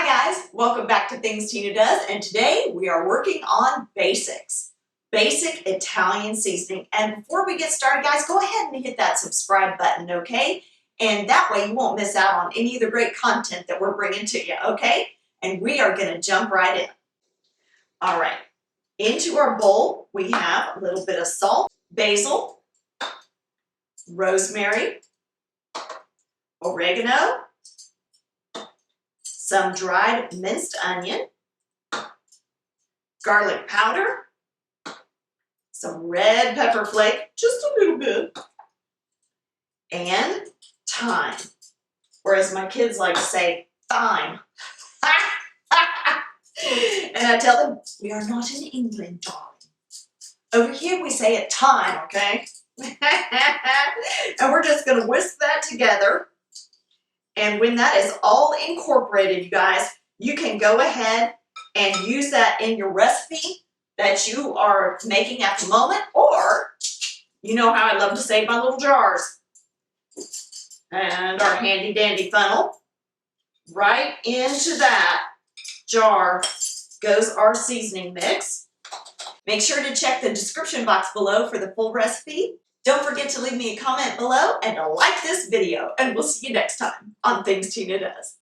Hi guys, welcome back to Things Tina Does, and today we are working on basics. Basic Italian seasoning. And before we get started, guys, go ahead and hit that subscribe button, okay? And that way you won't miss out on any of the great content that we're bringing to you, okay? And we are going to jump right in. All right, into our bowl, we have a little bit of salt, basil, rosemary, oregano, some dried minced onion, garlic powder, some red pepper flake, just a little bit, and thyme, or as my kids like to say, thyme. And I tell them, we are not in England, darling. Over here we say it thyme, okay? And we're just going to whisk that together. And when that is all incorporated, you guys, you can go ahead and use that in your recipe that you are making at the moment, or you know how I love to save my little jars. And our handy dandy funnel. Right into that jar goes our seasoning mix. Make sure to check the description box below for the full recipe. Don't forget to leave me a comment below and to like this video, and we'll see you next time on Things Tina Does.